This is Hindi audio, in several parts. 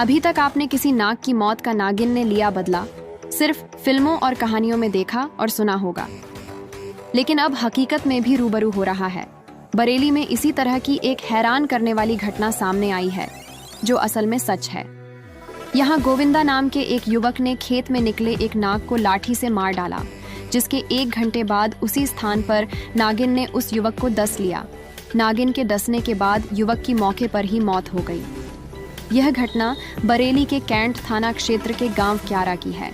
अभी तक आपने किसी नाग की मौत का नागिन ने लिया बदला सिर्फ फिल्मों और कहानियों में देखा और सुना होगा, लेकिन अब हकीकत में भी रूबरू हो रहा है। बरेली में इसी तरह की एक हैरान करने वाली घटना सामने आई है, जो असल में सच है। यहाँ गोविंदा नाम के एक युवक ने खेत में निकले एक नाग को लाठी से मार डाला, जिसके 1 घंटे बाद उसी स्थान पर नागिन ने उस युवक को डस लिया। नागिन के डसने के बाद युवक की मौके पर ही मौत हो गई। यह घटना बरेली के कैंट थाना क्षेत्र के गांव क्यारा की है,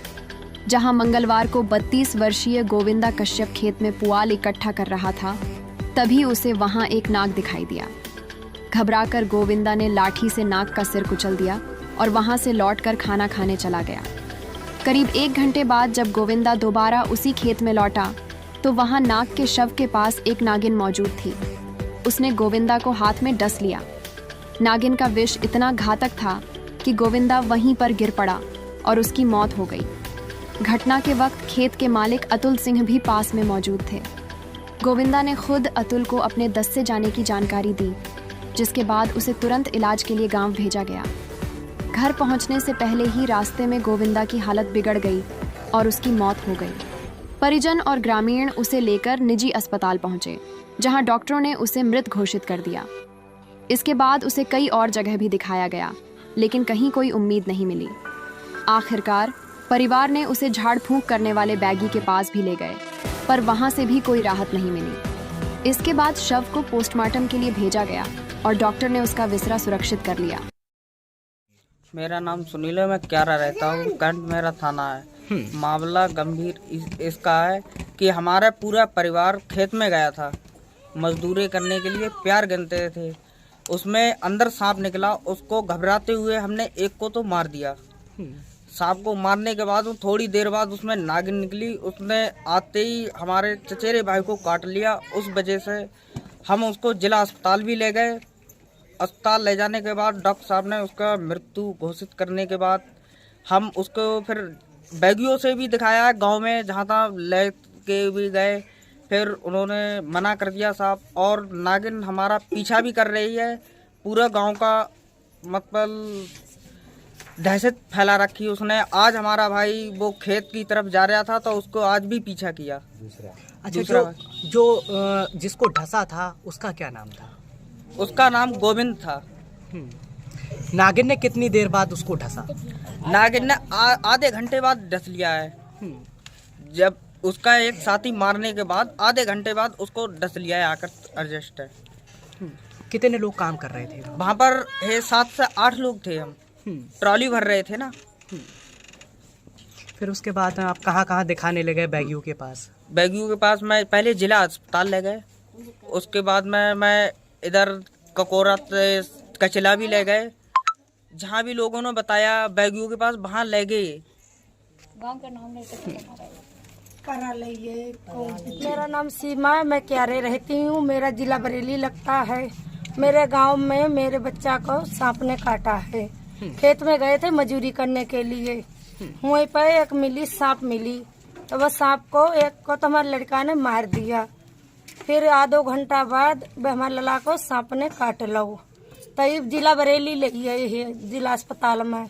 जहां मंगलवार को 32 वर्षीय गोविंदा कश्यप खेत में पुआल इकट्ठा कर रहा था। तभी उसे वहां एक नाग दिखाई दिया। घबराकर गोविंदा ने लाठी से नाग का सिर कुचल दिया और वहां से लौटकर खाना खाने चला गया। करीब 1 घंटे बाद जब गोविंदा दोबारा उसी खेत में लौटा तो वहां नाग के शव के पास एक नागिन मौजूद थी। उसने गोविंदा को हाथ में डस लिया। नागिन का विष इतना घातक था कि गोविंदा वहीं पर गिर पड़ा और उसकी मौत हो गई। घटना के वक्त खेत के मालिक अतुल सिंह भी पास में मौजूद थे। गोविंदा ने खुद अतुल को अपने डस से जाने की जानकारी दी, जिसके बाद उसे तुरंत इलाज के लिए गांव भेजा गया। घर पहुंचने से पहले ही रास्ते में गोविंदा की हालत बिगड़ गई और उसकी मौत हो गई। परिजन और ग्रामीण उसे लेकर निजी अस्पताल पहुंचे, जहां डॉक्टरों ने उसे मृत घोषित कर दिया। इसके बाद उसे कई और जगह भी दिखाया गया, लेकिन कहीं कोई उम्मीद नहीं मिली। आखिरकार परिवार ने उसे झाड़ फूंक करने वाले बैगी के पास भी ले गए, पर वहां से भी कोई राहत नहीं मिली। इसके बाद शव को पोस्टमार्टम के लिए भेजा गया और डॉक्टर ने उसका विसरा सुरक्षित कर लिया। मेरा नाम सुनील है, मैं क्यारा रहता हूँ, कैंट मेरा थाना है। मामला गंभीर इसका है कि हमारा पूरा परिवार खेत में गया था मजदूरी करने के लिए, प्यार गिनते थे। उसमें अंदर सांप निकला, उसको घबराते हुए हमने एक को तो मार दिया। सांप को मारने के बाद थोड़ी देर बाद उसमें नागिन निकली, उसने आते ही हमारे चचेरे भाई को काट लिया। उस वजह से हम उसको जिला अस्पताल भी ले गए। अस्पताल ले जाने के बाद डॉक्टर साहब ने उसका मृत्यु घोषित करने के बाद हम उसको फिर बैगियों से भी दिखाया गांव में, जहाँ तहाँ ले के भी गए, फिर उन्होंने मना कर दिया साहब। और नागिन हमारा पीछा भी कर रही है, पूरा गांव का मतलब दहशत फैला रखी उसने। आज हमारा भाई वो खेत की तरफ जा रहा था तो उसको आज भी पीछा किया। दूसरा जो जिसको ढसा था उसका क्या नाम था? उसका नाम गोविंद था। नागिन ने कितनी देर बाद उसको ढसा? नागिन ने आधे घंटे बाद डस लिया है। जब उसका एक साथी मारने के बाद आधे घंटे बाद उसको डस लिया है आकर एडजस्ट है। कितने लोग काम कर रहे थे वहाँ पर? 7 से 8 लोग थे हम, ट्रॉली भर रहे थे ना। फिर उसके बाद आप कहाँ दिखाने लगे? बैगियों के पास? बैगियों के पास मैं पहले जिला अस्पताल ले गए, उसके बाद मैं इधर ककोरा कचला भी ले गए। जहाँ भी लोगों ने बताया बैगियों के पास वहाँ ले गए। गांव का नाम नहीं मेरा नाम सीमा है, मैं क्यारे रहती हूँ। मेरा जिला बरेली लगता है। मेरे गांव में मेरे बच्चा को सांप ने काटा है। खेत में गए थे मजदूरी करने के लिए, वहीं पर एक मिली सांप मिली, तो वह सांप को एक को तो हमारे लड़का ने मार दिया। फिर आधो घंटा बाद हमारे लला को सांप ने काट लो, तई जिला बरेली ले गए है जिला अस्पताल में,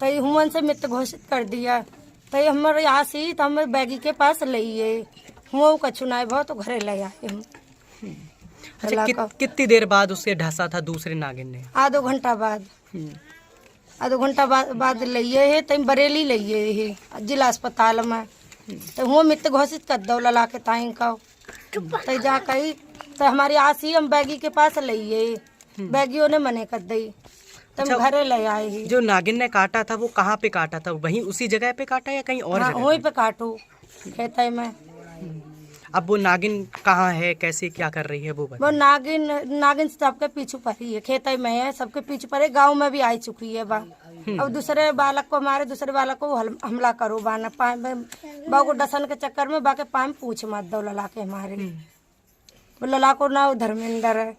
तई हुमन से मृत घोषित कर दिया। तई हमारे यहाँ से तो हम बैगी के पास ले हुआ कछु ना भाव तो घरे ले आए हम। अच्छा, कितनी देर बाद उससे ढसा था दूसरे नागिन ने? आधो घंटा बाद। आधो घंटा बाद लिए है तई बरेली लिए है जिला अस्पताल में, तो हुआ मृत घोषित कर दो लला के ताई का। तो जा कही तो हमारी आसी हम बैगी के पास लिए, बैगियों ने मने कर दी, तो हम घरे ले आए ही। जो नागिन ने काटा था वो कहाँ पे काटा था? वहीं उसी जगह पे काटा या कहीं और? वहीं पे काटू खेत में। अब वो नागिन कहाँ है, कैसे क्या कर रही है वो वो नागिन सबके पीछू पड़ी है, खेत में है, सबके पीछू पड़े। गांव में भी आई चुकी है बा। अब दूसरे बालक को मारे, दूसरे बालक को हमला करो बाना पाए बा को डसन के चक्कर में बाके पाए पूछ मत दो लला के हमारे। वो लला को ना धर्मेंद्र है।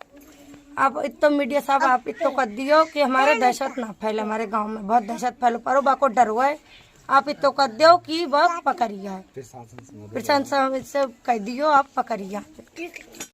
आप इतो मीडिया साहब आप इतो कर दियो कि हमारे दहशत ना फैले, हमारे गांव में बहुत दहशत फैले, पर बा को डर हुआ है। आप इतो कर दो कि वह पकड़िया है, प्रशासन से कह दियो आप पकड़िया।